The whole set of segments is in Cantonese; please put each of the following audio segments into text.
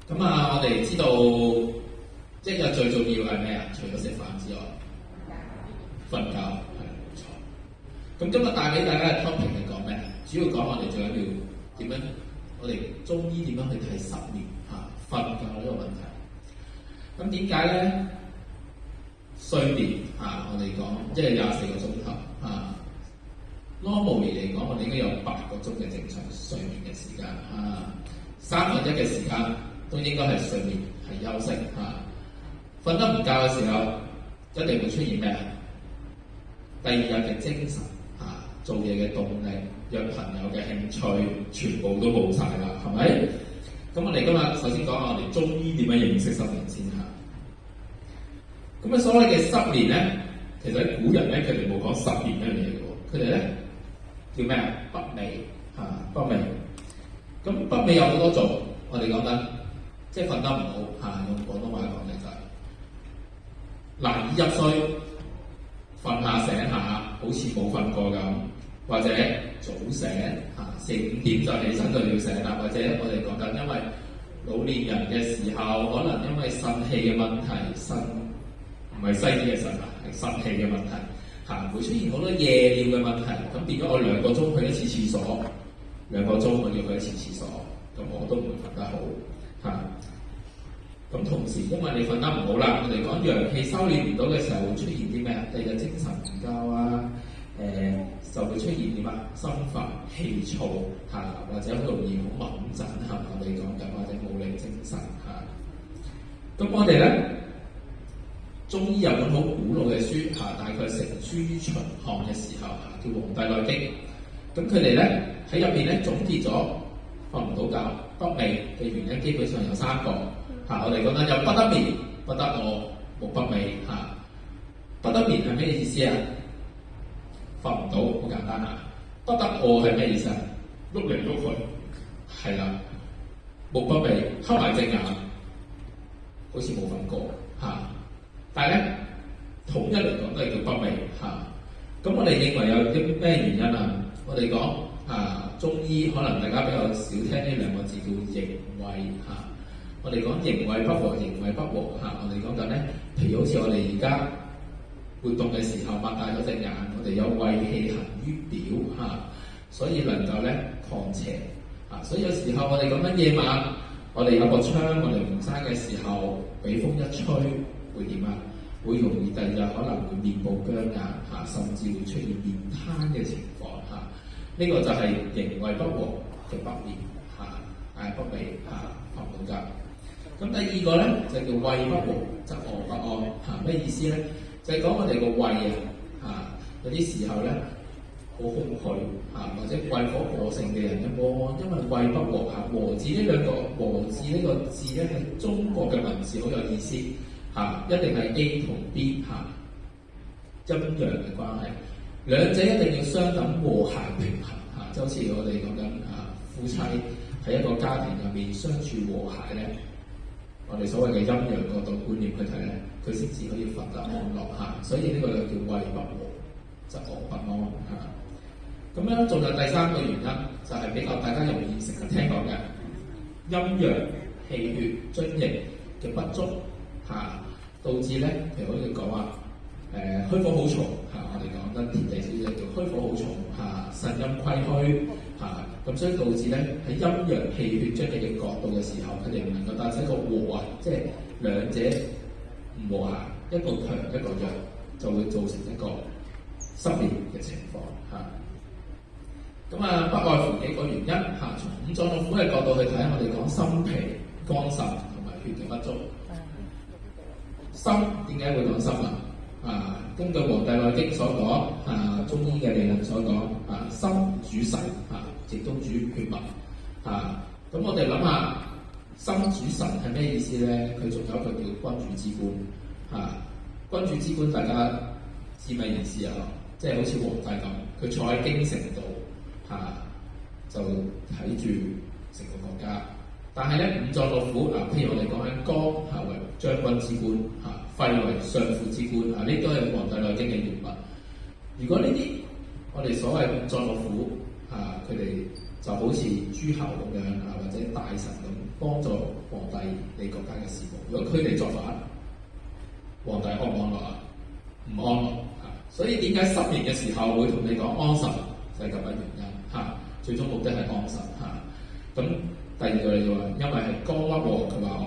我哋知道一日最重要係咩啊？除咗食飯之外，瞓覺係冇錯。咁今日帶俾大家嘅 topic 係講咩？主要講我哋最緊要點樣，我哋中醫點樣去睇失眠瞓覺呢個問題。咁點解咧？睡眠我哋講即係24個鐘頭normally 嚟講，我哋應該有8個鐘嘅正常睡眠嘅時間3分一嘅時間都應該係睡眠係休息瞓得唔夠嘅時候，一定會出現咩啊？第二日嘅精神做嘢嘅動力、約朋友嘅興趣，全部都冇晒啦，係咪？咁我哋今日首先講下我哋中醫點樣認識失眠先嚇。咁所謂嘅失眠咧，其實喺古人咧，佢哋冇講失眠呢樣嘢嘅喎，佢哋咧叫咩啊？北美北美。咁北美有好多種，我哋講緊即係瞓得唔好用廣東話講咧就係難以入睡，瞓下醒下好似冇瞓過咁，或者早醒4、5點就起身就要醒啦，或者我哋講緊因為老年人嘅時候，可能因為腎氣嘅問題，腎唔係西醫嘅腎係腎氣嘅問題會出現好多夜尿嘅問題，咁變咗我2個鐘去一次廁所，2個鐘我要去一次廁所，咁我都唔會瞓得好咁同時，因為你瞓得唔好啦，我哋講陽氣收斂唔到嘅時候，會出現啲咩啊？第二日精神唔夠就會出現點啊？心煩氣躁或者好容易好敏感我哋講緊，或者冇力精神咁我哋咧中醫有本好古老嘅書大概成書於秦漢嘅時候叫《黃帝內經》。咁佢哋咧喺入邊咧總結咗瞓唔到覺不寐嘅原因，基本上有3個我哋講緊有不得眠、不得餓、無不寐不得眠係咩意思啊？瞓唔到，好簡單不得餓係咩意思啊？碌嚟碌去，係啦。無不寐，瞌埋隻眼，好似冇瞓過但係咧，統一嚟講都係叫不寐咁我哋認為有啲咩原因啊？我哋講中醫可能大家比較少聽呢2個字叫營衛我哋講營衛不和，營衛不和我哋講緊咧，譬如好似我哋而家活動嘅時候擘大咗隻眼，我哋有衛氣行於表所以能夠咧抗邪所以有時候我哋講緊夜晚，我哋有個窗，我哋唔閂嘅時候，俾風一吹，會點啊？會容易第二日可能會面部僵硬甚至會出現面癱嘅情況呢個就係營衛不和嘅不眠不寐瞓唔到覺。咁第二個咧就叫胃不和則餓不安咩意思咧？就係講我哋個胃有啲時候咧好空虛或者胃火過盛嘅人往往因為胃不和和字呢個字咧喺中國嘅文字好有意思一定係 A 同 B 陰陽嘅關係，兩者一定要相等和諧平衡就好似我哋講緊夫妻喺一個家庭入面相處和諧咧，我哋所謂嘅陰陽角度觀念去睇咧，佢先至可以瞓得安樂所以呢個就叫胃不和則餓不安咁樣仲有第3個原因，就係比較大家容易成日聽講嘅陰陽氣血津液嘅不足導致咧，譬如好似講話虛火好重我哋講得貼地少少叫虛火好重腎陰虧虛咁所以導致咧喺陰陽氣血津液嘅角度嘅時候，佢哋唔能夠達成一個和即係兩者唔和諧，一個強一個弱，就會造成一個失眠嘅情況咁不外乎幾個原因從五臟六腑嘅角度去睇，我哋講心脾、肝腎同埋血嘅不足。心點解會講心根據《黃帝內經》所講中醫嘅理論所講心主神亦都主血脈咁我哋諗下心主神係咩意思咧？佢仲有一個叫君主之官君主之官大家知咩意思即係好似皇帝咁，佢坐喺京城度就睇住成個國家。但係咧五臟六腑譬如我哋講緊肝為將軍之官肺為相輔之官呢都係《黃帝內經》嘅原文。如果呢啲我哋所謂五臟六腑佢哋就好似諸侯咁樣或者大臣咁幫助皇帝你國家嘅事務。如果佢哋作反，皇帝安唔安樂啊？唔安樂嚇。所以點解10年嘅時候會同你講安神，就係咁嘅原因嚇。最終目的係安神嚇。咁第二個你就話，因為係剛屈喎，佢話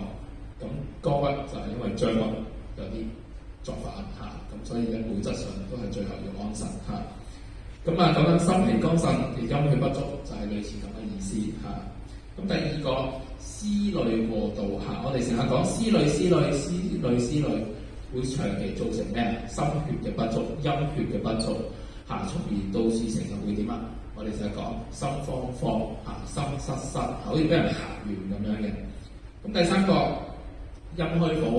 咁剛屈就係因為將軍有啲作反嚇，咁所以咧本質上都係最後要安神嚇。咁啊講緊心脾剛腎而陰氣不足，就係類似咁嘅意思嚇。咁第二個思慮過度嚇，我哋成日講思慮會長期造成咩啊？心血嘅不足、陰血嘅不足嚇，從而導致成日會點啊？我哋成日講心慌嚇、心失好似俾人嚇完咁樣嘅。咁第三個陰虛火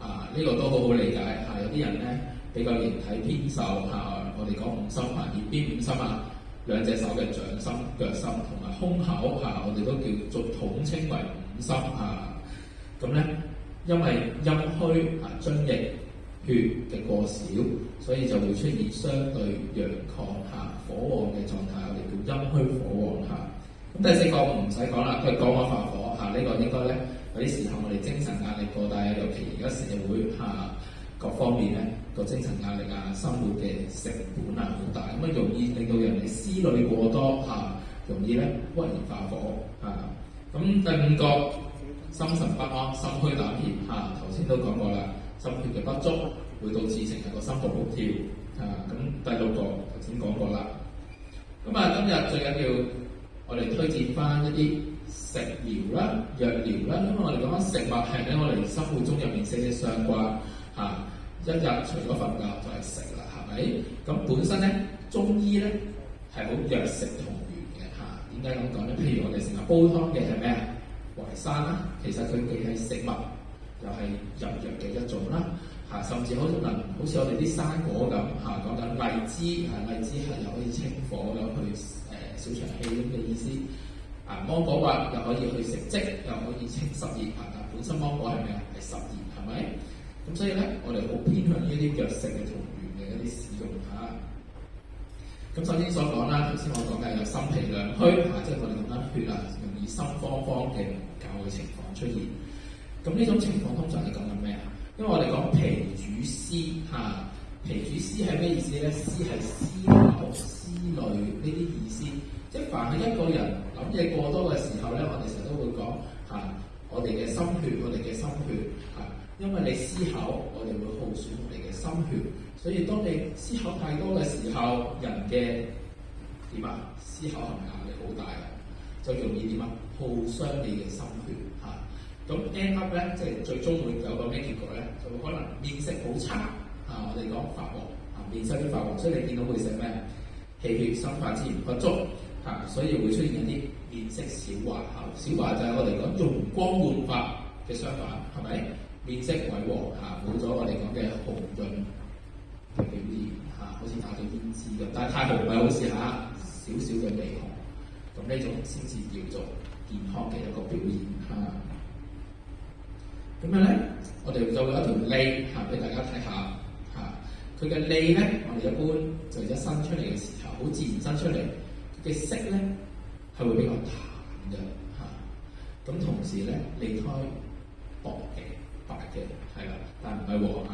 旺啊，呢個都好好理解嚇。有啲人咧比較形體偏瘦嚇，我哋講五心啊，而邊五心啊？兩隻手嘅掌心、腳心同埋胸口嚇，我哋都叫做統稱為五心嚇。咁咧，因為陰虛啊，津液血嘅過少，所以就會出現相對陽亢嚇、火旺嘅狀態，我哋叫陰虛火旺嚇。咁第四個唔使講啦，都係肝火發火嚇。呢個應該咧有啲時候我哋精神壓力過大，尤其而家社會嚇各方面咧個精神壓力啊、生活嘅成本啊好大，咁啊容易令到人哋思慮過多嚇，容易咧鬱而發火嚇。咁第五個心神不安、心虛膽怯嚇，頭先都講過啦，心血嘅不足會導致成日個心搏卜跳嚇。咁第六個頭先講過啦。咁啊今日最緊要我哋推薦翻一啲食療啦、藥療啦，因為我哋講緊食物係喺我哋生活中入面息息相關嚇。一日除咗瞓覺就係食啦，係咪？咁本身咧中醫咧係好藥食同源嘅嚇。點解咁講咧？譬如我哋成日煲湯嘅係咩啊？淮山啦，其實佢既係食物，又係入藥嘅一種啦嚇。甚至好似我哋啲生果咁嚇，講緊荔枝嚇，荔枝係又可以清火，又去小腸氣咁嘅意思。芒果核又可以去食積，又可以清濕熱嚇。本身芒果係咩啊？係濕熱，係咪？咁所以咧，我哋好偏向呢啲藥食嘅同源嘅一啲使用嚇。咁首先所講啦，頭先我講嘅有心脾兩虛嚇，即係我哋講緊血啊，容易心慌嘅教嘅情況出現。咁呢種情況通常係講緊咩啊？因為我哋講脾主思嚇，脾主思係咩意思咧？思係思考、思慮呢啲意思。即係凡係一個人諗嘢過多嘅時候咧，我哋成日都會講嚇，我哋嘅心血嚇。因為你思考，我哋會耗損我哋嘅心血，所以當你思考太多嘅時候，人嘅點啊？思考係咪壓力好大啊？就容易點啊？耗傷你嘅心血嚇。咁 end up 咧，即係最終會有個咩結果咧？就會可能面色好差嚇。我哋講發黃嚇，面色啲發黃，所以你見到會食咩？氣血生化之源不足嚇，所以會出現一啲面色小華嚇。小華就係我哋講容光煥發嘅相反，係咪？面色萎黃嚇，冇咗我哋講嘅紅潤嘅表現嚇，好似打咗胭脂咁。但係太紅唔係好事嚇，少少嘅微紅，咁呢種先至叫做健康嘅一個表現嚇。咁樣咧，我哋就會有一條脷嚇俾大家睇下嚇。佢嘅脷咧，我哋一般就一伸出嚟嘅時候，好自然伸出嚟，佢嘅色咧係會比較淡嘅嚇。咁同時咧，脷苔薄嘅。白嘅係啦，但唔係黃嚇。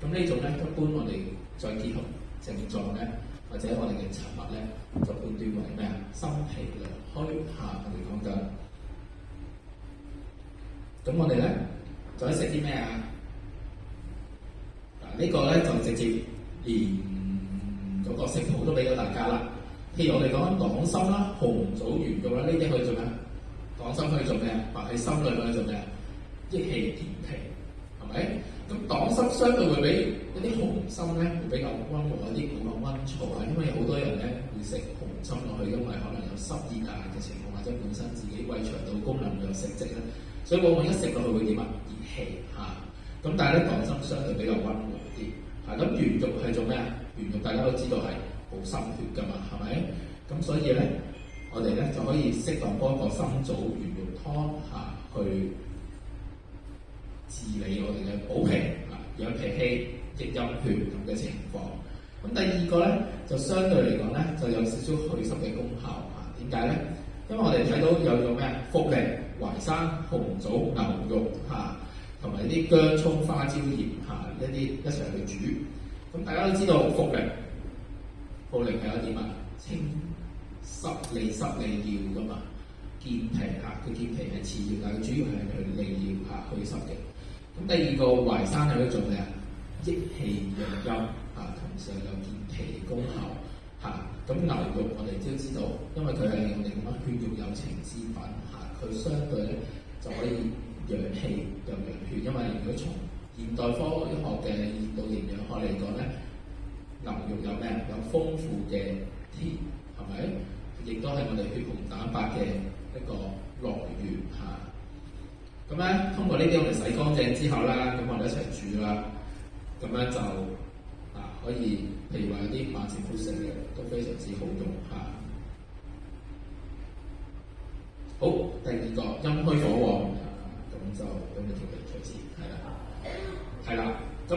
咁呢種咧，一般我哋再結合症狀咧，或者我哋嘅尋物咧，就判斷為咩啊？心脾兩虛嚇，我哋講緊。咁我哋咧就可以食啲咩啊？嗱，呢個咧就直接連嗰個食譜都俾咗大家啦。譬如我哋講緊黨參啦、紅棗圓肉啦，呢啲可以做咩？黨參可以做咩啊？擺喺心裏可以做咩啊？益氣健脾，係咪？咁黨參相對會比一啲紅參咧會比較溫和一啲，冇咁溫燥啊。因為好多人咧會食紅參落去，因為可能有濕熱啊嘅情況，或者本身自己胃腸道功能有食積咧，所以往往一食落去會點啊？熱氣嚇。咁但係咧黨參相對比較溫和啲嚇。咁圓肉係做咩啊？圓肉大家都知道係補心血㗎嘛，係咪？咁所以咧，我哋咧就可以適當幫個參棗圓肉湯嚇去治理我哋嘅補脾啊、養脾氣、益陰血咁嘅情況。咁第二個咧，就相對嚟講咧，就有少少祛濕嘅功效嚇。點解咧？因為我哋睇到有個咩啊？茯苓淮山、紅棗、牛肉同埋啲薑葱花椒鹽一啲一齊去煮。咁大家都知道茯苓係有點清濕利尿噶嘛，健脾佢健脾係次要，但係主要係去利尿去濕嘅。咁第二個淮山係可以做咩益氣養陰同時有健脾功效咁牛肉我哋都知道，因為佢係我哋講血肉有情之品佢相對咧就可以養氣又養血，因為如果從現代科學嘅現代營養學嚟講咧，牛肉有咩有豐富嘅鐵，係咪？亦都係我哋血紅蛋白嘅一個來源咁咧，通過呢啲我哋洗乾淨之後啦，咁我哋一齊煮啦，咁咧就可以，譬如話有啲慢性腹瀉嘅都非常之好用好，第二個陰虛火旺咁就咁嘅條例措辭係啦，咁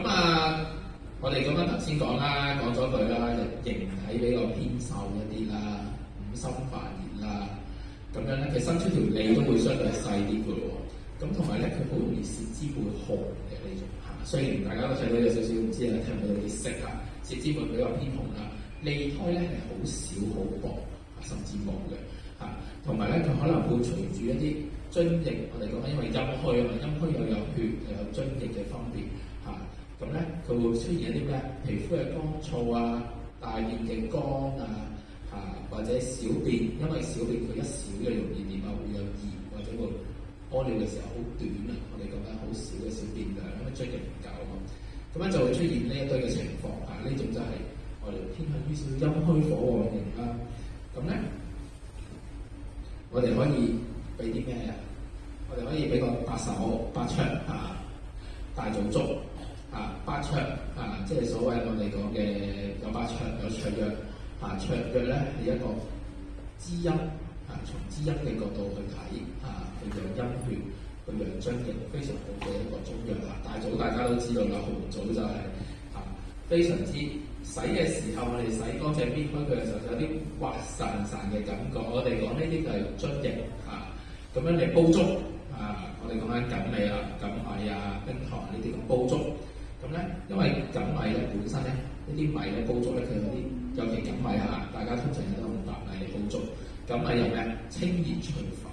我哋咁樣頭先講啦，講咗佢啦，就形體比較偏瘦一啲啦，五心煩熱啦，咁樣咧佢伸出條脷都會相對細啲嘅喎，咁同埋咧佢好容易舌尖會紅嘅呢種雖然大家都睇到有少少唔知聽唔到啲色舌尖會比較偏紅啦，脷苔咧係好少好薄甚至冇嘅同埋咧佢可能會隨住一啲津液，我哋講緊因為陰虛陰虛又有血又有津液嘅分別咁咧佢會出現一啲咩皮膚嘅乾燥大便嘅乾或者小便，因為小便佢一少嘅容易點會有熱或者會屙尿嘅時候好短我哋講緊好少嘅小便量，因為津液唔夠咁樣就會出現呢一堆嘅情況呢種就係我哋偏向於少陰虛火旺型啦。咁咧我哋可以俾啲咩我哋可以俾個八手八槍大棗粥八槍即係所謂我哋講嘅有八槍有芍藥芍藥咧係一個滋陰從滋陰嘅角度去睇去養陰血去養津液非常好嘅一個中藥大棗大家都知道啦，紅棗就係非常之洗嘅時候，我哋洗乾淨搣開佢嘅時候，就有啲滑潺潺嘅感覺。我哋講呢啲就係津液咁樣嚟煲粥我哋講緊錦米冰糖呢啲咁煲粥。咁咧，因為錦米咧本身咧呢啲米咧煲粥咧，佢有啲尤其錦米大家通常有得用白米嚟煲粥。錦米有咩清熱除煩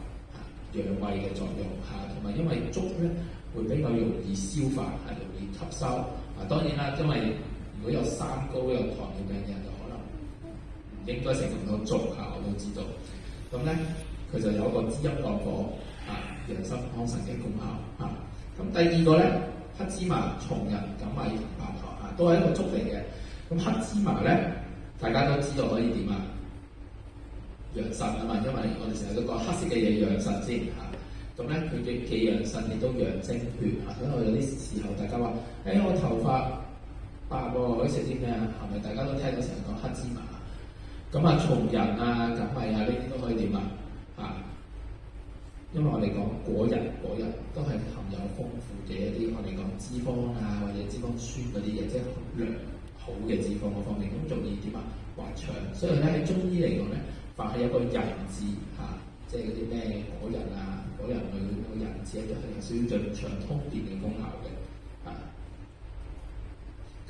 養胃嘅作用同埋因為粥咧會比較容易消化容易吸收當然啦，因為如果有三高有糖尿病嘅人就可能唔應該食咁多粥我都知道。咁咧佢就有一個滋陰降火養心安神嘅功效咁第二個咧黑芝麻、松仁、錦米、白糖都係一個粥嚟嘅。咁黑芝麻咧大家都知道可以點養腎嘛，因為我哋成日都講黑色嘅嘢養腎先咁咧佢既養腎亦都養精血所以我有啲時候大家話我頭髮白可以食啲咩係咪大家都聽到成日講黑芝麻咁松仁錦米呢啲都可以點因為我哋講果仁都係含有豐富嘅一啲我哋講脂肪或者脂肪酸嗰啲嘢，即係良好嘅脂肪嗰方面，咁容易點滑腸。所以咧喺中醫嚟講咧，凡係有個仁字即係嗰啲咩果仁果仁類嗰個仁字咧，都係有少少潤腸通便嘅功效嘅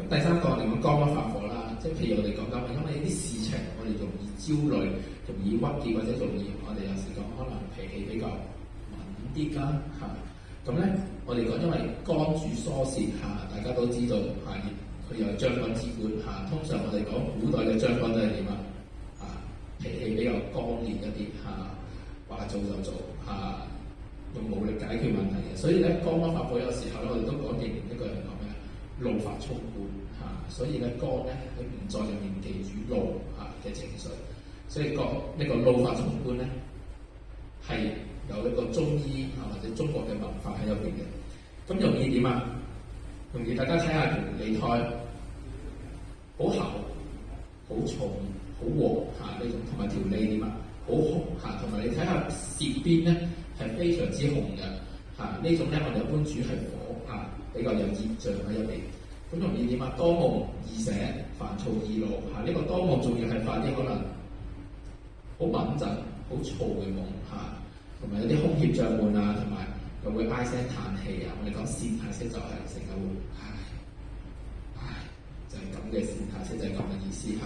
咁第三個我哋講肝鬱發火啦，即係譬如我哋講緊，因為啲事情我哋容易焦慮、容易鬱結，或者容易我哋有時講可能脾氣比較敏啲啦咁咧我哋講因為肝主疏泄大家都知道佢有將軍之官通常我哋講古代嘅將軍都係點脾氣比較剛烈一啲話做就做用武力解決問題嘅，所以咧肝鬱發火有時候咧我哋都講形容一個人講咩怒髮衝冠所以咧肝咧喺五臟入面記住怒嘅情緒，所以呢個怒髮衝冠咧係有一個中醫或者中國嘅文化喺入邊嘅。咁容易點容易大家睇下條脷苔好厚、好重、好黃呢種，同埋條脷點好紅同埋你睇下舌邊咧係非常之紅嘅呢種咧我哋一般主係火比較有熱脹喺入邊。咁容易點多夢易醒、煩躁易怒呢個多夢仲要係發啲可能好穩陣、好燥嘅夢同埋有啲胸脅脹滿啊，同埋又會唉聲嘆氣啊。我哋講線態式就係成日會唉，就係咁嘅線態式就係咁嘅意思嚇。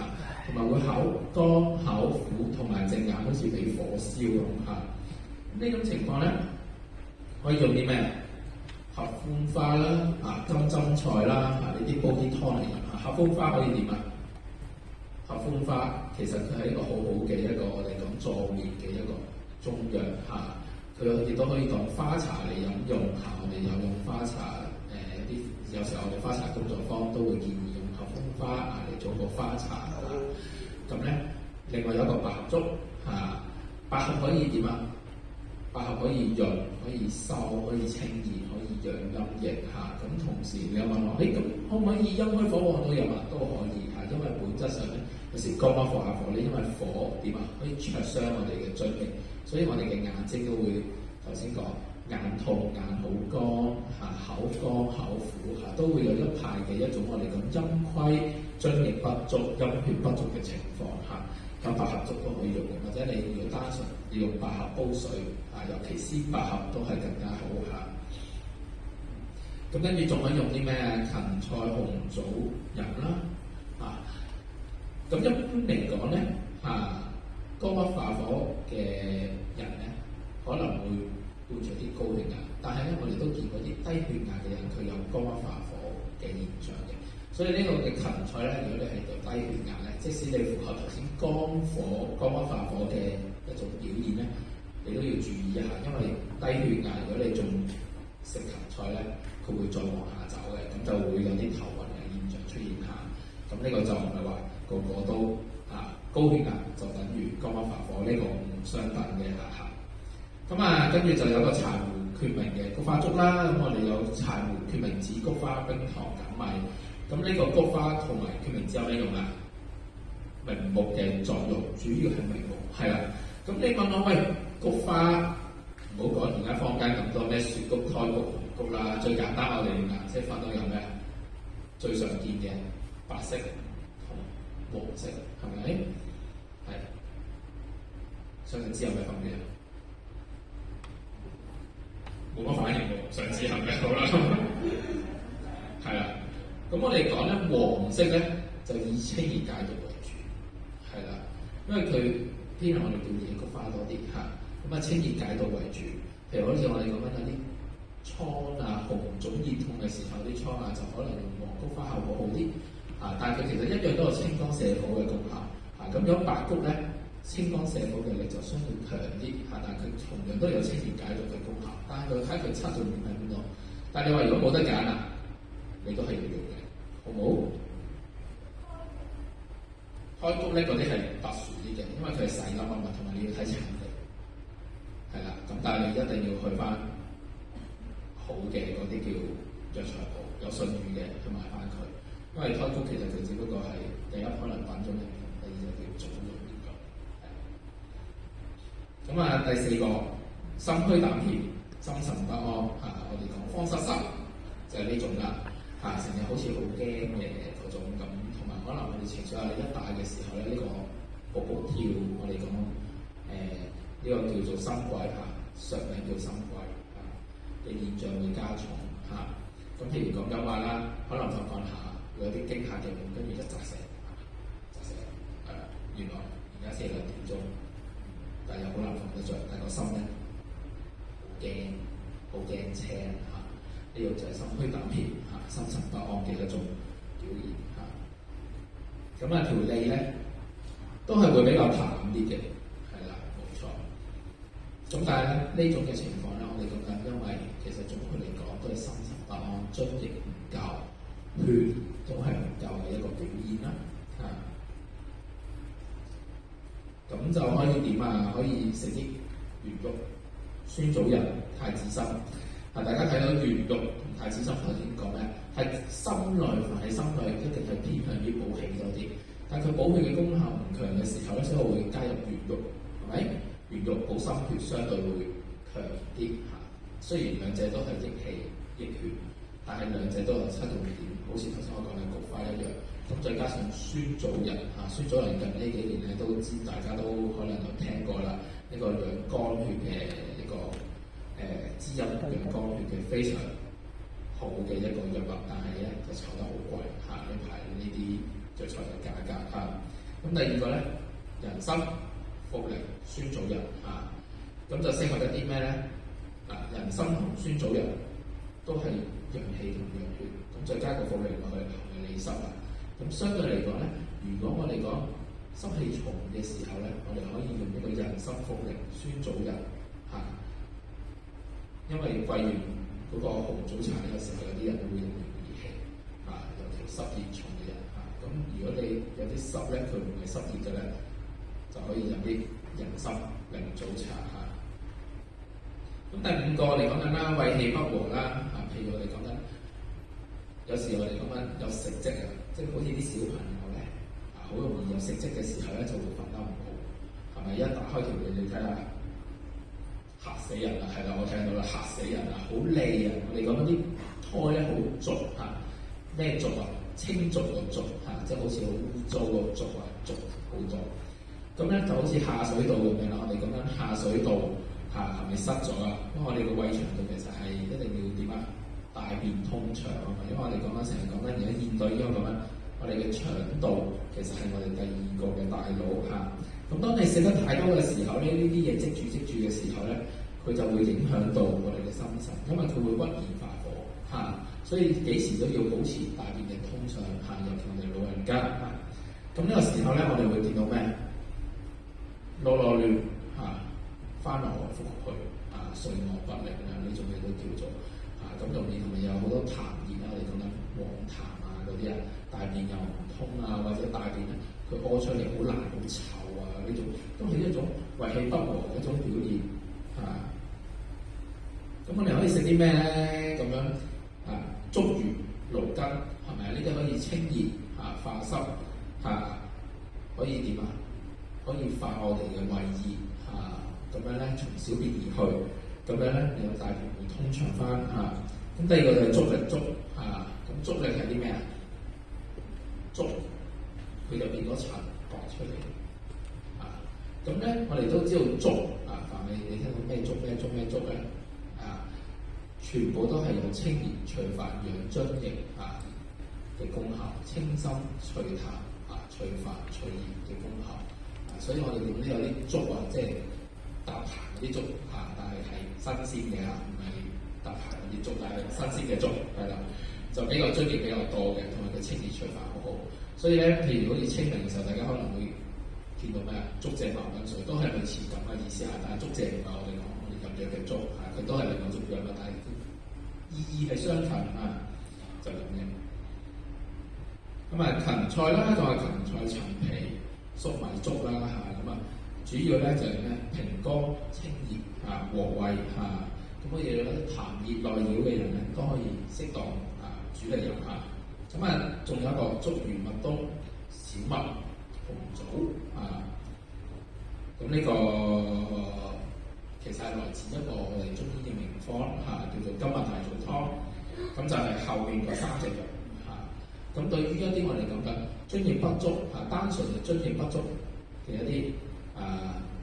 同埋會口乾口苦，同埋隻眼好似被火燒咁嚇。呢種情況咧，可以用啲咩？合歡花啦，金針菜啦，呢啲煲啲湯嚟飲嚇。合歡花可以點啊？合歡花其實佢係一個好好嘅一個我哋講助眠嘅一個中藥嚇。佢亦都可以當花茶嚟飲用嚇。我哋有用花茶有時候我哋花茶工作坊都會建議用合歡花嚟做個花茶嚇。咁咧，另外有一個百合粥嚇。百合可以點啊？百合可以潤，可以收，可以清熱，可以養陰液嚇。咁同時你有問我，咁可唔可以陰虛火旺都有啊？都可以嚇，因為本質上咧有時肝火下火咧，因為火點啊，可以灼傷我哋嘅津液，所以我哋嘅眼睛都會頭先講眼痛、眼好乾嚇，口乾口苦嚇，都會有一派嘅一種我哋講陰虧、津液不足、陰血不足嘅情況嚇。咁百合粥都可以用嘅，或者你如果單純要用百合煲水尤其鮮百合都係更加好嚇。咁跟住仲可以用啲咩芹菜紅棗飲啦咁一般嚟講咧肝鬱化火嘅人咧，可能會伴隨啲高血壓，但係咧我哋都見過啲低血壓嘅人，佢有肝鬱化火嘅現象嘅。所以呢個嘅芹菜咧，如果你係有低血壓咧，即使你符合頭先肝鬱化火嘅一種表現咧，你都要注意一下，因為低血壓如果你仲食芹菜咧，佢會再往下走嘅，咁就會有啲頭暈嘅現象出現下。咁呢個就唔係話個個都高血壓就等於肝鬱化火，呢個唔相等嘅嚇。咁跟住就有個柴胡決明嘅菊花粥啦。咁我哋有柴胡決明子、菊花、冰糖、粳米。咁呢個菊花同埋決明子有咩用啊？明目嘅作用，主要係明目，係啦。咁你問我喂，菊花唔好講，而家坊間咁多咩雪菊、胎菊、紅菊啦，最簡單我哋顏色分到有咩？最常見嘅白色同黃色，係咪？係。想唔想知有咩分別？冇乜反應喎，想知係咩？好啦，係啦。咁我哋講咧，黃色咧就以清熱解毒為主，係啦，因為佢偏向我哋叫野菊花多啲嚇，咁清熱解毒為主。譬如好似我哋講緊有啲瘡紅腫熱痛嘅時候，啲瘡就可能用黃菊花效果好啲但係佢其實一樣都有清肝瀉火嘅功效咁如果白菊咧，清肝瀉火嘅力就相對強啲但係佢同樣都有清熱解毒嘅功效，但係佢睇佢側重點喺邊度。但係你話如果冇得揀你都係要用嘅，好唔好？胎菊咧嗰啲係特殊啲嘅，因為佢係細粒物，同埋你要睇產地，係啦。咁但係你一定要去翻好嘅嗰啲叫藥材鋪，有信譽嘅去買翻佢。因為胎菊其實佢只不過係第一可能品種唔同，第二就叫種類唔同。咁第四個心虛膽怯、心神不安我哋講慌失失就係呢種啦。成日好似好驚嘅嗰種咁，同埋可能我哋情緒壓力一大嘅時候咧，呢個步步跳，我哋講呢個叫做心悸術名叫心悸嘅現象會加重咁譬如講緊話啦，可能瞓下會有啲驚嚇嘅夢，跟住一扎醒，原來而家先係2點鐘，但係又好難瞓得着，但係個心咧好驚青呢個就係心虛膽怯心神不安嘅一種表現咁條脷咧都係會比較淡啲嘅，係啦，冇錯。咁但係呢種嘅情況咧，我哋覺得因為其實總括嚟講都係心神不安、津液唔夠、血都係唔夠嘅一個表現啦咁就可以點可以食啲圓肉、酸棗仁、太子參大家睇到圓肉同太子參頭先講咩？係心內，凡係心內一定係偏向於補氣多啲。但係佢補氣嘅功效唔強嘅時候咧，所以我會加入圓肉，係咪？圓肉補心血相對會強啲雖然兩者都係益氣益血，但係兩者都有側重點，好似頭先我講嘅菊花一樣，咁再加上酸棗仁酸棗仁近呢幾年咧都知，大家都可能有聽過啦，呢個養肝血嘅一個滋陰養肝血嘅非常好嘅一個藥物，但係咧就炒得好貴呢排呢啲藥材嘅價格咁第二個咧，人參、茯苓、酸棗仁咁就適合一啲咩咧？人參同酸棗仁都係陽氣同陽血，咁再加個茯苓落去係咪利濕啊？咁相對嚟講咧，如果我哋講濕氣重嘅時候咧，我哋可以用呢個人參、茯苓、酸棗仁因為貴完嗰個紅棗茶呢個時候，有啲人都會用熱氣尤其濕熱重嘅人咁如果你有啲濕咧，佢唔係濕熱嘅咧，就可以飲啲人參苓棗茶咁第五個我哋講緊啦，胃氣不和啦譬如我哋講緊，有時我哋講緊有食積即係好似啲小朋友咧好容易有食積嘅時候咧，就會瞓得唔好，係咪？一打開條脷你睇下，嚇死人啦！係啦，我聽到啦，嚇死人啦，好膩我哋講緊啲胎咧好濁咩濁清濁個濁即係好似好污糟個濁濁好多。咁咧就好似下水道咁樣啦，我哋講緊下水道係咪塞咗因為我哋個胃腸道其實係一定要點大便通暢因為我哋講緊成日講緊而家現代醫學講緊，我哋嘅腸道其實係我哋第二個嘅大腦咁當你食得太多嘅時候咧，呢啲嘢積住嘅時候咧，佢就會影響到我哋嘅心神，因為佢會鬱而發火所以幾時都要保持大便嘅通暢尤其我哋老人家咁呢個時候咧，我哋會見到咩？囉囉攣翻來覆去睡卧不寧呢種嘢都叫做咁容易同埋有好多痰液我哋講緊黃痰嗰啲大便又唔通或者大便咧佢屙出嚟好難好臭呢種都係一種胃氣不和嘅一種表現咁我哋可以食啲咩咧？咁樣竹魚、蘆根係咪呢啲可以清熱化濕可以點可以化我哋嘅胃熱咁樣咧，從小便而去，咁樣咧，你個大便會通暢翻咁第二個就係竹力竹咁竹力係啲咩竹佢就變咗塵滑出嚟咁咧，我哋都知道竹凡係你聽到咩竹咧全部都係有清熱除煩、養津液嘅功效，清心祛痰除煩除熱嘅功效所以我哋見到有啲竹即係搭棚嗰啲竹但係新鮮嘅唔係搭棚嗰啲竹，但係新鮮嘅竹係啦，就比較津液比較多嘅，同埋佢清熱除煩好好。所以咧，譬如好似清明嘅時候，大家可能會見到咩竹蔗茅根水，都係類似咁嘅意思但係竹蔗唔係我哋講我哋入藥嘅竹佢都係另外一種藥物，但係意義係相近就咁嘅。咁芹菜啦，就係芹菜、陳皮、粟米粥啦主要咧就係咩平肝清熱和胃咁可以痰熱內擾嘅人咧都可以適當煮嚟飲仲有一個竹魚麥冬、小麥、紅棗咁呢個其實係來自一個我哋中醫嘅名方叫做金麥大棗湯，咁就係後面嗰3隻藥咁對於一啲我哋講緊津液不足單純嘅津液不足嘅一啲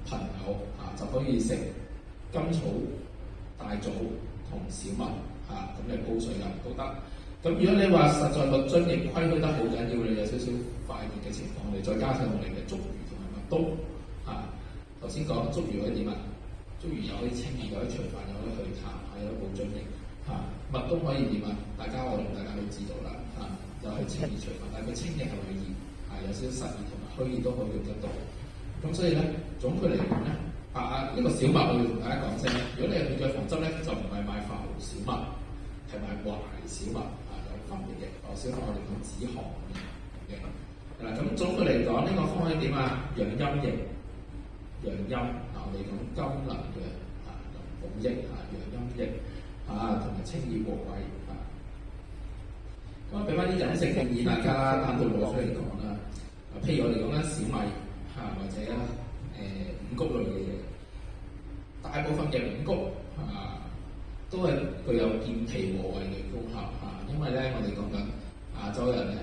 朋友就可以食甘草、大棗同小麥咁嚟煲水飲都得。咁如果你話實在個津液虧虛得好緊要，你有少少快熱嘅情況，我哋再加上我哋嘅竹魚同埋麥冬頭先講竹魚可以點竹魚又可以清熱，又可以除煩，又可以去痰，又可以補津液麥冬可以點大家我同大家都知道啦又係清熱除煩，但係佢清熱係咪熱有少少實熱同埋虛熱都可以用得到。咁所以咧，總括嚟講咧，呢個小麥我要同大家講聲，如果你係去藥房執咧，就唔係買化毫小麥，係買壞小麥有分別嘅。小麥我哋講紫航嘅咁總括嚟講，呢個方法點養陰液、養陰我哋講金能嘅補益養陰液同埋清熱和胃咁俾翻啲飲食建議大家單獨攞出嚟講啦。譬如我哋講緊小米或者五穀類嘅嘢，大部分嘅五穀都係具有健脾和胃嘅功效因為咧我哋講緊亞洲人咧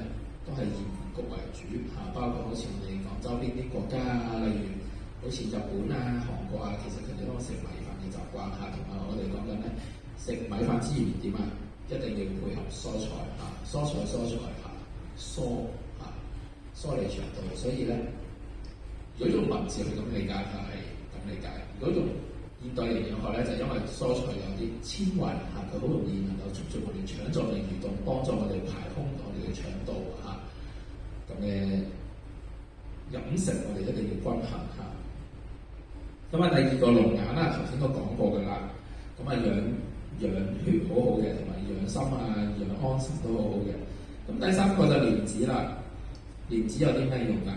都係以五穀局為主嚇，包括好似我哋廣州邊啲國家啊，例如好似日本啊、韓國啊，其實佢哋都食米飯嘅習慣嚇，同埋我哋講緊咧食米飯之餘點啊，一定要配合蔬菜嚇，蔬菜嚇，梳理腸道，所以咧，如果用文字去咁理解就係咁理解，如果用現代營養學咧，就因為蔬菜有啲纖維嚇，佢好容易能夠促進我哋腸臟嘅蠕動，幫助我哋排空我哋嘅腸道嚇。咁嘅飲食我哋一定要均衡嚇。咁啊，第二個龍眼啦，頭先都講過㗎啦。咁啊，養血好好嘅，同埋養心啊、養安神都好好嘅。咁第三個就蓮子啦。蓮子有啲咩用啊？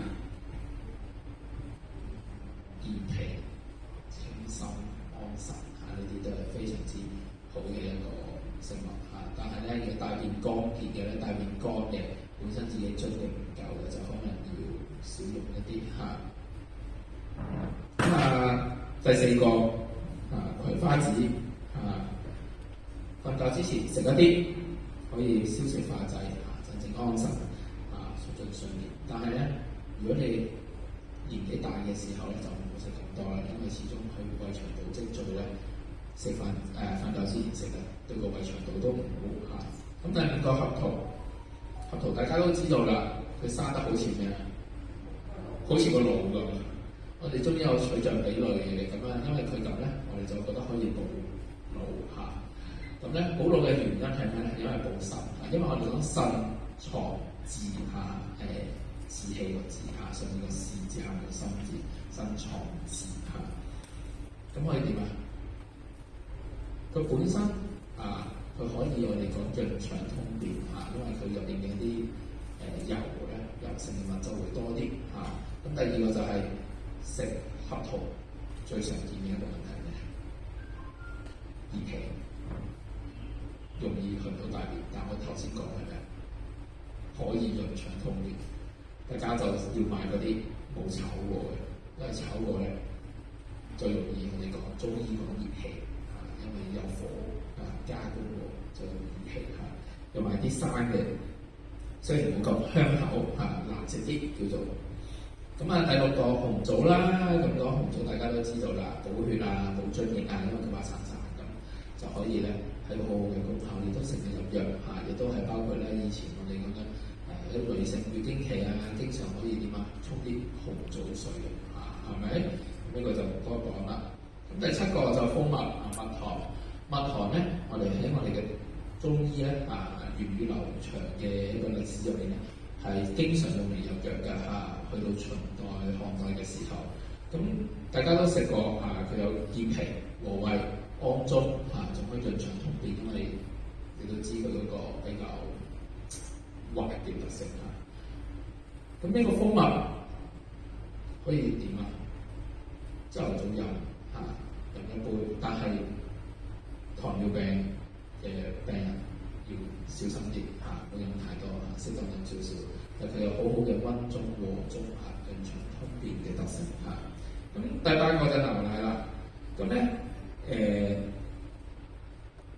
健脾、清心、安神嚇，呢啲都係非常之好嘅一個食物嚇。但係咧，要大便乾結嘅咧，大便乾嘅本身自己津液唔夠嘅，就可能要少用一啲嚇。咁第四個葵花籽瞓覺之前食一啲，可以消食化滯鎮靜安神促進睡眠。但係咧，如果你年紀大嘅時候咧，就唔好食咁多啦，因為始終佢胃腸道積聚咧，食飯瞓覺之前食咧，對個胃腸道都唔好嚇。咁第五個合桃大家都知道啦，佢生得好似咩啊？好似個腦咁。我哋中醫有取象比類嘅咁樣，因為佢咁咧，我哋就覺得可以補腦嚇。咁咧補腦嘅原因係咩咧？因為補腎嚇，因為我哋講腎藏志志氣個志嚇，上面個士字下面個心字，腎藏志嚇。咁可以點啊？佢本身佢可以我哋講潤腸通便嚇，因為佢入邊嘅啲油咧，油性嘅物質會多啲嚇。咁第二個就係食合桃最常見嘅一個問題咧，熱氣，容易去唔到大便。但我頭先講係咩？可以潤腸通便，大家就要買嗰啲冇炒過嘅，因為炒過咧最容易我哋講中醫講熱氣因為有火加工過就有熱氣又買啲生嘅，雖然冇咁香口難食啲叫做。咁第六個紅棗啦，咁講紅棗大家都知道啦，補血補津液因為佢滑潺潺咁，就可以咧係個好好嘅功效，亦都成日入藥亦都係包括咧以前我哋講緊啲女性月經期經常可以點沖啲紅棗水係咪？呢個就唔多講啦。咁第七個就蜂蜜蜜糖咧，我哋喺我哋嘅中醫咧源遠流長嘅一個歷史入邊咧，係經常用嚟入藥嘅去到秦代、漢代嘅時候，咁大家都食過佢有健脾、和胃、安中仲可以潤腸通便，因為你都知佢嗰個比較滑嘅特性咁呢個蜂蜜可以點朝頭早飲飲一杯，但係糖尿病嘅病人要小心啲唔好飲太多適當飲少少。佢有好好嘅溫中和中潤腸通便嘅特性咁第八個就牛奶啦。咁咧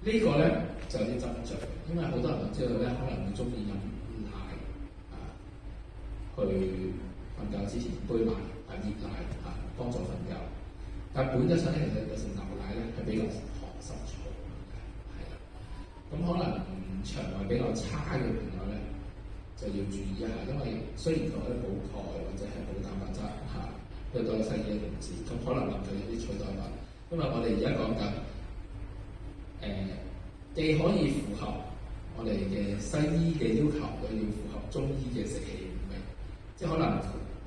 呢個咧就有啲斟酌，因為好多人都知道咧，可能會中意飲奶去瞓覺之前杯奶熱奶幫助瞓覺。但本質上咧，其實有時牛奶咧係比較寒濕燥嘅，咁可能腸胃比較差嘅朋友咧，就要注意一下，因為雖然佢可以補鈣或者係補蛋白質都多西醫嘅同時，咁可能佢有啲取代物。因為我哋而家講緊既可以符合我哋嘅西醫嘅要求，又要符合中醫嘅食氣五味，即係可能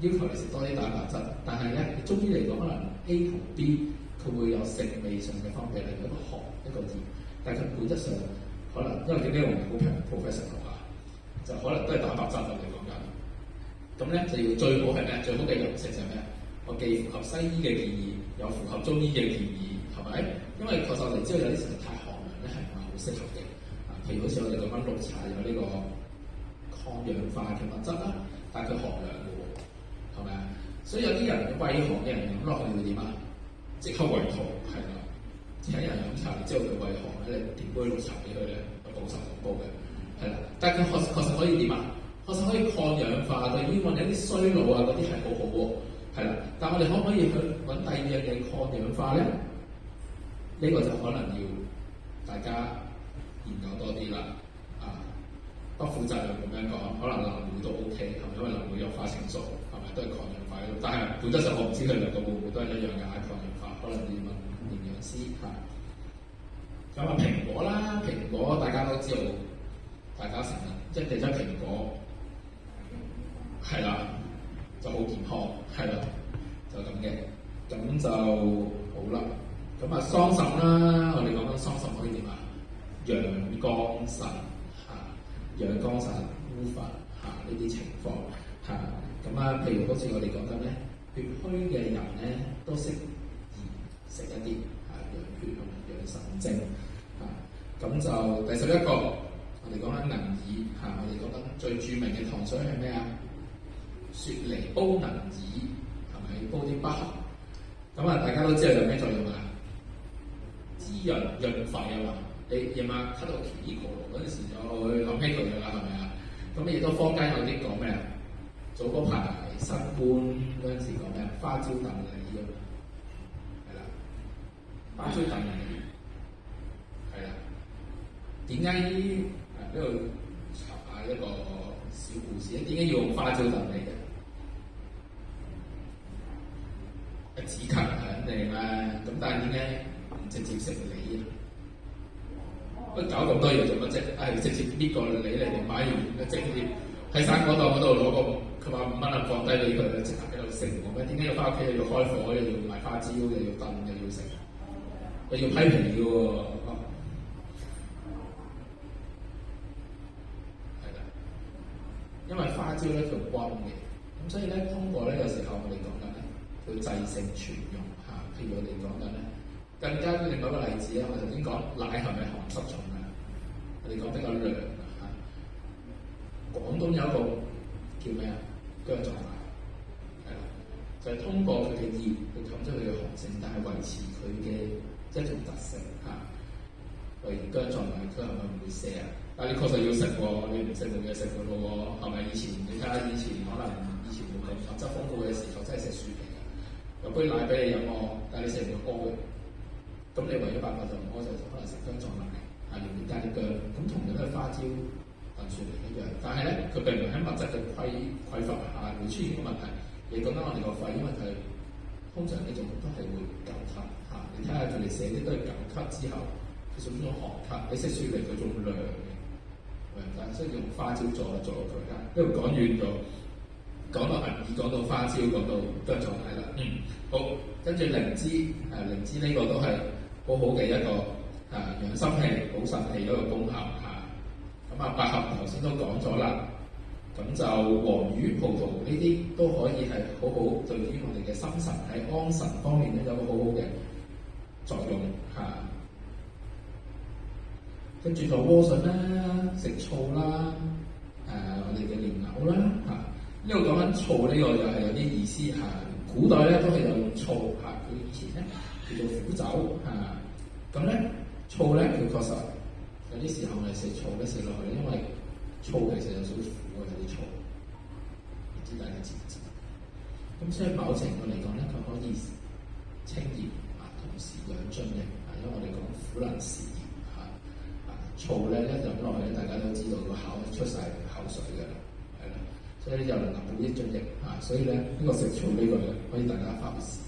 要求你食多啲蛋白質，但係咧中醫嚟講，可能 A 同 B 佢會有食味上嘅分別，例如一個寒一個熱，但係佢本質上可能因為點解我唔係好 professional 就可能都係蛋白質我哋講緊，咁咧就要最好係咩？最好嘅飲食就係咩？我既符合西醫嘅建議，又符合中醫嘅建議，係咪？因為確實我哋知道有啲時候太寒涼咧係唔係好適合嘅譬如好似我哋講緊綠茶有呢個抗氧化嘅物質啦，但係佢寒涼嘅喎，係咪啊？所以有啲人胃寒嘅人飲落去會點即刻胃痛，係啦。請人飲茶，你知道佢胃寒咧，你點杯綠茶俾佢咧，有補腎補嘅。係啦，但係佢確實可以點確實可以抗氧化，對於我哋一啲衰老啊嗰啲係好好喎，係啦。但我哋可唔可以去揾第二樣嘢抗氧化咧？呢個就可能要大家研究多啲啦。不負責任咁樣講，可能藍莓都 OK，係咪？因為藍莓有花青素，係咪都係抗氧化嘅？但係本質上我唔知佢兩個會唔會都係一樣嘅抗氧化，可能要問營養師嚇。咁蘋果啦，蘋果大家都知道，大家成日一食咗蘋果，係啦，就好健康，係啦，就咁嘅，咁就好啦。咁桑葚啦，我哋講緊桑葚可以點啊？陽光腎。陽光腎烏發呢啲情況嚇，譬如好似我哋講緊咧，血虛嘅人咧都適宜食一啲養血同埋養腎精咁就第11個，我哋講緊銀耳我哋講緊最著名嘅糖水係咩啊？雪梨煲銀耳係咪煲啲北韓？大家都知道有咩作用啊？滋潤潤肺啊嘛。你夜晚咳到奇異果嗰陣時就會諗起佢㗎啦，係咪啊？咁亦都坊間有啲講咩啊？早嗰排新冠嗰陣時講咩啊？花椒燉梨㗎嘛，係啦，花椒燉梨係啦。點解呢度插下一個小故事咧？點解要用花椒燉梨嘅？止咳係肯定啦，咁但係點解唔直接食梨啊？搞咁多嘢做乜啫？直接搣個梨嚟買完，直接喺生果檔嗰度攞個，佢話5蚊啊放低俾佢，即刻喺度食喎。點解要翻屋企又要開火，又要買花椒，又要燉，又要食，又要批皮嘅喎？係啦，因為花椒咧佢溫嘅，咁所以咧通過咧有時候我哋講緊咧，佢制勝全用譬如我哋講緊咧。更加另外一個例子我頭先講奶係咪寒濕重啊？我哋講比較涼廣東有一個叫咩啊？薑撞奶係啦，就係通過佢嘅熱去冚出佢嘅寒性，但係維持佢嘅一種特性例如薑撞奶，佢係咪唔會瀉啊？但係你確實要食喎，你唔食冇嘢食嘅咯喎，係咪？以前你睇下以前可能以前冇咁物質豐富嘅時候，真係食雪皮嘅，有杯奶俾你飲喎，但係你食唔到嘅。咁你為咗辦法就唔開就可能食薑撞奶，入面加啲薑，咁同樣都係花椒燉雪梨一樣。但係咧，佢並唔係喺物質嘅匱乏下會出現個問題。你講緊我哋個肺，因為佢通常呢種都係會久咳你睇下佢哋寫啲都係久咳之後，佢屬於種寒咳。你食雪梨佢仲涼嘅，但係所以用花椒助佢啦。因為講遠咗，講到銀耳，講到花椒，講到薑撞奶啦。好，跟住靈芝靈芝呢個都係好好嘅一個養心氣、補腎氣嗰個功效百合頭先都講咗啦，咁就黃魚、葡萄呢啲都可以係好好對於我哋嘅心神喺安神方面咧有個好好嘅作用跟住就萵筍啦、食醋啦，我哋嘅蓮藕啦呢度講緊醋呢個又係有啲意思古代咧都係有用醋佢以前咧叫做苦酒咁咧醋咧佢確實有啲時候我哋食醋咧食落去，因為醋其實有少少苦有啲醋，唔知大家知唔知？咁所以某程度嚟講咧，佢可以清熱同時養津液因為我哋講苦能時熱醋咧一飲落去咧，大家都知道個口出晒口水㗎啦，係啦，所以又能夠補益津液所以咧呢個食醋呢個咧可以大家發試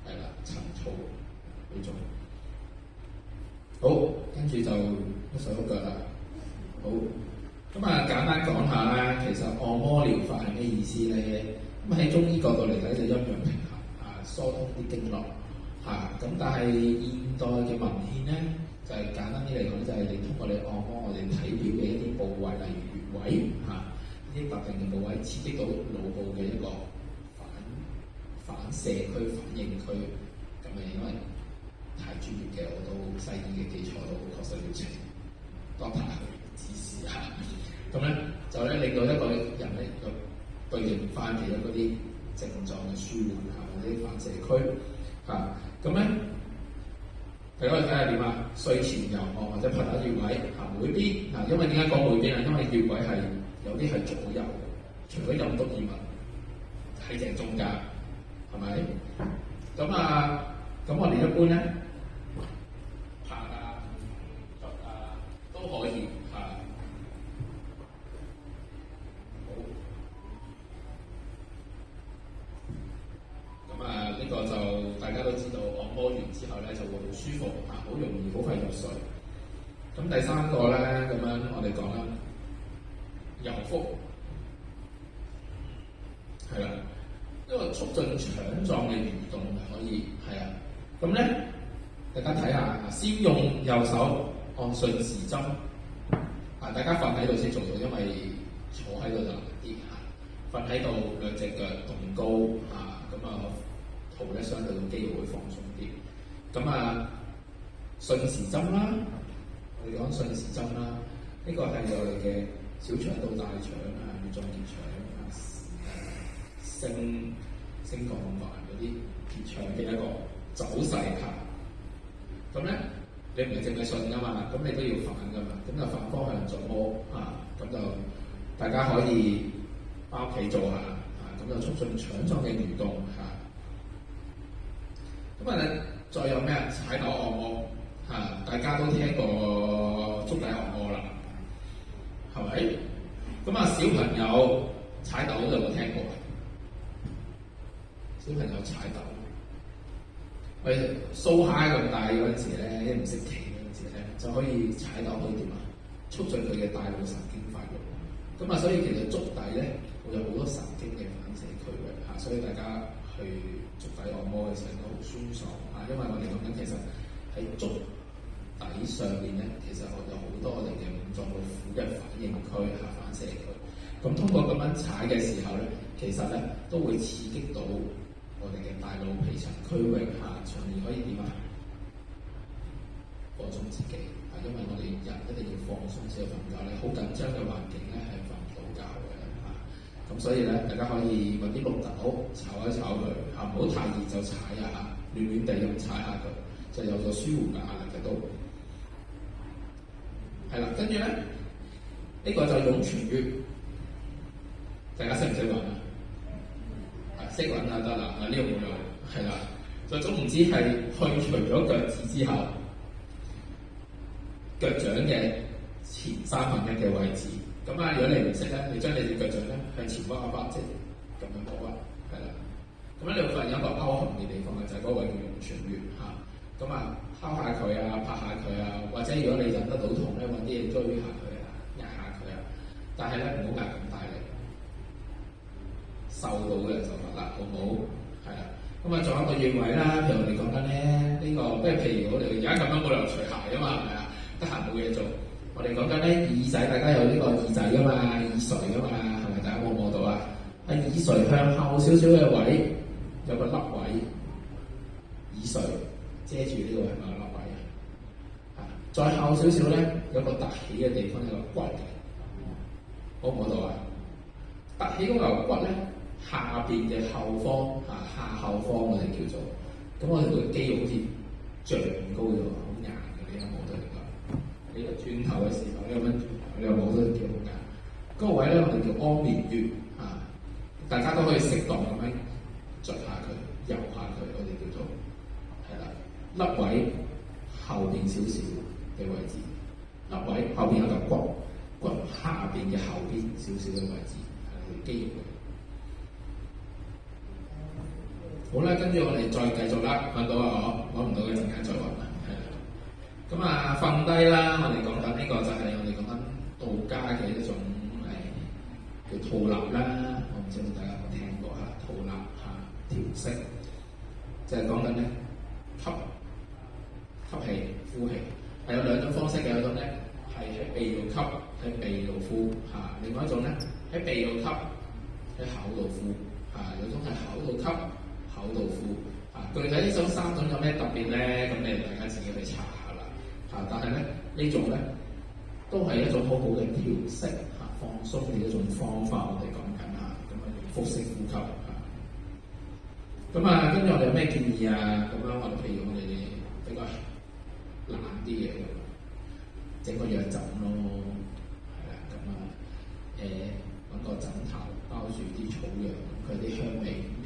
係啦，陳醋呢種。好，跟住就一手一腳啦。好，咁簡單講下啦，其實按摩療法係咩意思咧？咁喺中醫角度嚟睇就陰陽平衡疏通啲經絡咁但係現代嘅文獻咧，就係簡單啲嚟講，就係你通過你按摩我哋體表嘅一啲部位，例如穴位呢啲特定嘅部位，刺激到腦部嘅一個反射區、反應區咁因為太專業嘅，我都西醫嘅基礎都確實要請doctor去指示咁咧就令到一個人咧有對應翻其他嗰啲症狀嘅舒緩或者啲反射區咁咧大家可以睇下點睡前揉按或者拍打穴位每邊因為點解講每邊因為穴位係有啲係左右，除咗任督二脈喺正中間，係咪？咁我哋一般咧拍捽都可以嚇。好。呢個就大家都知道，按摩完之後咧就會好舒服好容易好快入睡。咁第三個咧，咁樣我哋講啦，揉腹係啦，因為促進腸臟嘅蠕動可以係啊。咁咧，大家睇下，先用右手按順時針大家瞓喺度先做到，因為坐喺度就難啲瞓喺度兩隻腳動高肚咧相對個肌肉會放鬆啲。順時針啦，我哋講順時針啦，呢個係我哋嘅小腸到大腸乙狀結腸升降環嗰啲結腸嘅一個走勢咁咧，你唔係淨係順噶嘛，咁你都要反噶嘛，咁就反方向做摩咁就大家可以返屋企做下咁就促進腸臟嘅蠕動再有咩踩豆按摩大家都聽過足底按摩啦，係咪？小朋友踩豆有冇聽過？小朋友踩豆，蘇蝦咁大嗰陣時咧，一唔識企嗰陣時咧，就可以踩豆可以點促進佢嘅大腦神經發育。所以其實足底咧會有好多神經嘅反射區域所以大家去足底按摩嘅時候都好酸爽因為我哋講緊其實喺足底上面咧，其實有好多我哋嘅五臟六腑嘅反應區反射區。咁通過咁樣踩嘅時候咧，其實咧都會刺激到我哋嘅大腦皮層區域從而可以點放鬆自己因為我哋人一定要放鬆先去瞓覺咧，好緊張嘅環境咧係瞓唔到覺嘅咁所以咧，大家可以揾啲綠豆炒一炒佢唔好太熱就踩暖暖地咁踩下佢，就有咗舒緩嘅壓力嘅都係啦。跟住咧，呢個就湧泉穴，大家識唔識揾識揾得啦。呢個冇用係啦。就總唔知係去除咗腳趾之後，腳掌嘅前1/3嘅位置。如果你唔識咧，你將你隻腳掌咧向前屈一屈，即係咁樣屈係啦。你會發現有一個勾痕嘅地方就係嗰位叫湧泉穴敲下佢拍下佢或者如果你忍得到痛咧，揾啲嘢追下佢壓下佢但係咧唔好壓咁大力，受到嘅就得啦，好唔好？係啦。仲有一個穴位啦，譬如我哋講緊咧呢個，譬如我哋而家咁樣冇理由除鞋嘛，係咪得閒冇嘢做。我哋講緊咧耳仔，大家有呢個耳仔噶嘛，耳垂噶嘛，係咪？大家摸到喺耳垂向後少少嘅位有個凹位，耳垂遮住呢個係咪凹位再後少少咧有個凸起嘅地方，有個骨嘅，摸唔摸到凸起嗰嚿骨咧下邊嘅後方下後方我哋叫做，咁我哋個肌肉好似脹高咗，好硬嘅，你有冇得呢個？你轉頭嘅時候，你有冇轉頭？你有冇得叫好硬？嗰個位咧，我哋叫安眠穴大家都可以適當咁樣捽下佢、揉下佢，我哋叫做凹位後邊少少嘅位置，凹位後邊有嚿骨下邊嘅後邊少少嘅位置係肌肉嘅。好啦，跟住我哋再繼續啦，揾到揾唔到嘅陣間再揾啦。瞓低啦，我哋講緊呢個就係我哋講緊道家嘅一種叫吐納啦。我唔知道大家有冇聽過吐納調息，就係講緊咧吸氣、呼氣，係有兩種方式嘅。有一種咧係喺鼻度吸，喺鼻度呼另外一種咧喺鼻度吸，喺口度呼有種係口度吸、口度呼具體呢種3種有咩特別咧？咁你大家自己去查下啦但係咧呢種咧都係一種好好嘅調息放鬆嘅一種方法。我哋講緊腹式呼吸跟住我哋有咩建議我哋譬如我哋比較懶啲嘅整個藥枕咯，係啦揾個枕頭包住啲草藥，佢啲香味，啲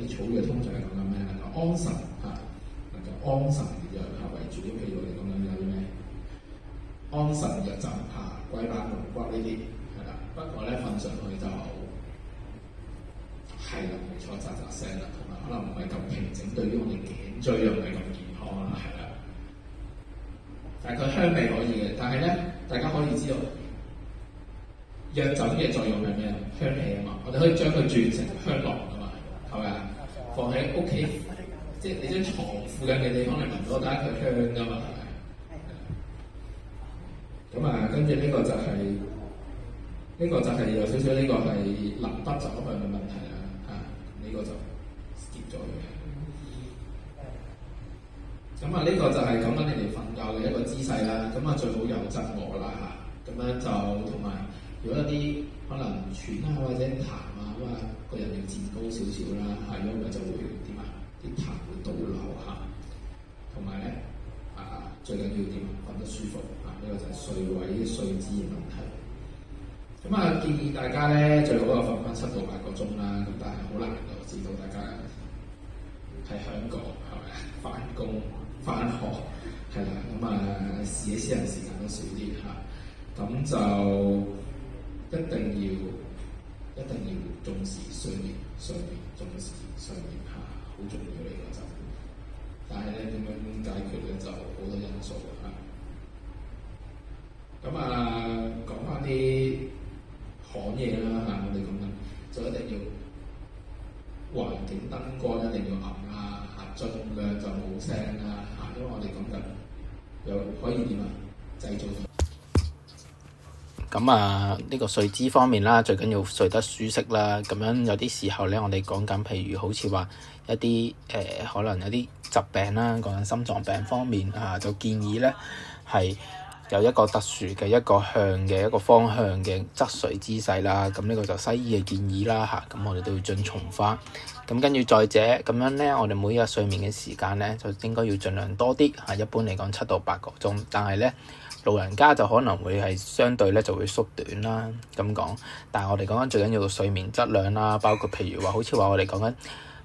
草藥通常係講緊咩？能夠安神嚇，能夠安神嘅藥嚇，圍住啲譬如我哋講緊有啲咩安神藥枕嚇、龜板龍骨呢啲係啦。不過咧瞓上去就係啦，冇錯，喳喳聲啦，同埋可能唔係咁平靜，對於我哋頸椎又唔係咁健康啦，係啦。但係佢香味可以嘅，但係咧大家可以知道。藥酒嘅作用係咩啊？香氣啊嘛，我哋可以將佢轉成香囊啊嘛，係咪啊？放喺屋企，即係你張床附近嘅地方，你聞到得佢香㗎嘛，係咪？咁啊，跟住呢個就係有少少呢個係南北走向嘅問題啦，呢個就 skip 咗佢。咁啊，呢個就係講緊你哋瞓覺嘅一個姿勢啦。咁啊，最好有側臥啦嚇，咁樣就同埋。如果有啲可能喘啊或者痰啊咁啊，個人要墊高少少啦嚇，如果唔係就會點啊？啲痰會倒流嚇，同埋咧最緊要點啊？瞓得舒服呢個就係睡位睡姿嘅問題。咁啊，建議大家咧最好就瞓翻7到8個鐘啦。咁但係好難嘅，我知道大家喺香港係咪翻工翻學係啦，咁自己私人時間都少啲嚇，咁就。一定要重視睡眠，重視睡眠嚇，好重要呢個就。但係咧點樣解決咧就好多因素嚇。咁講翻啲行嘢啦嚇，我哋講緊就一定要環境燈光一定要暗啦嚇，盡量就冇聲啦嚇，因為我哋講緊又可以點啊製造。咁呢個睡姿方面啦，最緊要睡得舒適啦。咁樣有啲時候咧，我哋講緊譬如好似話一啲可能有啲疾病啦，講緊心臟病方面就建議咧係有一個特殊嘅一個方向嘅側睡姿勢啦。咁呢個就西醫嘅建議啦嚇，咁我哋都要遵從翻。咁跟住再者咁樣咧，我哋每日睡眠嘅時間咧就應該要盡量多啲嚇，一般嚟講7到8個鐘，但係咧。老人家就可能會係相對咧就會縮短啦咁講，但係我哋講緊最緊要嘅睡眠質量啦，包括譬如話好似話我哋講緊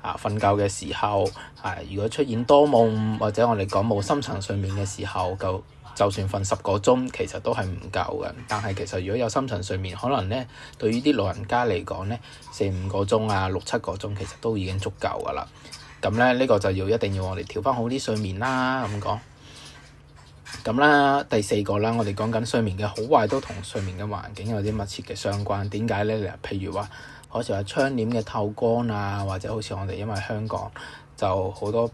瞓覺嘅時候如果出現多夢或者我哋講冇深層睡眠嘅時候，就算瞓10個鐘其實都係唔夠嘅。但係其實如果有深層睡眠，可能咧對於啲老人家嚟講咧4-5個鐘6、7個鐘其實都已經足夠㗎啦。咁咧呢個就一定要我哋調翻好啲睡眠啦咁講。咁啦，第4個啦，我哋講緊睡眠嘅好壞都同睡眠嘅環境有啲密切嘅相關。點解咧？譬如話，好似話窗簾嘅透光或者好似我哋因為香港就好多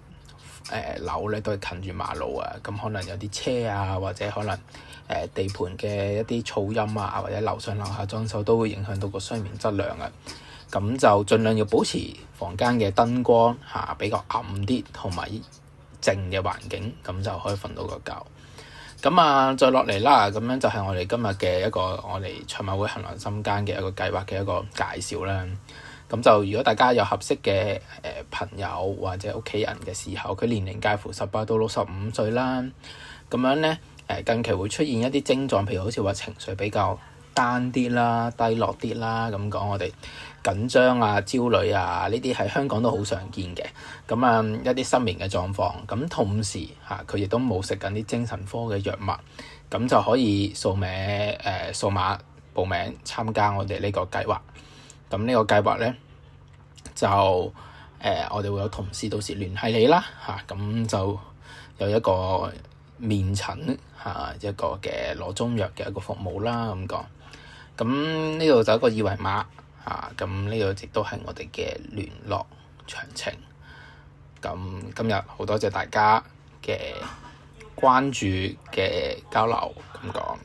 樓咧都係近住馬路咁可能有啲車或者可能地盤嘅一啲噪音或者樓上樓下裝修都會影響到個睡眠質量咁就盡量要保持房間嘅燈光比較暗啲，同埋靜嘅環境，咁就可以瞓到個覺。咁再落嚟啦，咁樣就係我哋今日嘅一個我哋賽馬會恆倫心間嘅一個計劃嘅一個介紹啦。咁就如果大家有合適嘅朋友或者屋企人嘅時候，佢年齡介乎18到65歲啦，咁樣咧近期會出現一啲症狀，譬如好似話情緒比較單啲啦、低落啲啦，咁講我哋緊張焦慮呢啲喺香港都好常見嘅。咁一啲失眠嘅狀況，咁同時佢亦都冇食緊啲精神科嘅藥物，咁就可以掃碼報名參加我哋呢個計劃。咁呢個計劃咧就我哋會有同事到時聯繫你啦咁就有一個面診一個嘅攞中藥嘅一個服務啦咁講。咁呢度就一個二維碼咁呢度亦都係我哋嘅聯絡詳情。咁今日好多謝大家嘅關注嘅交流咁講。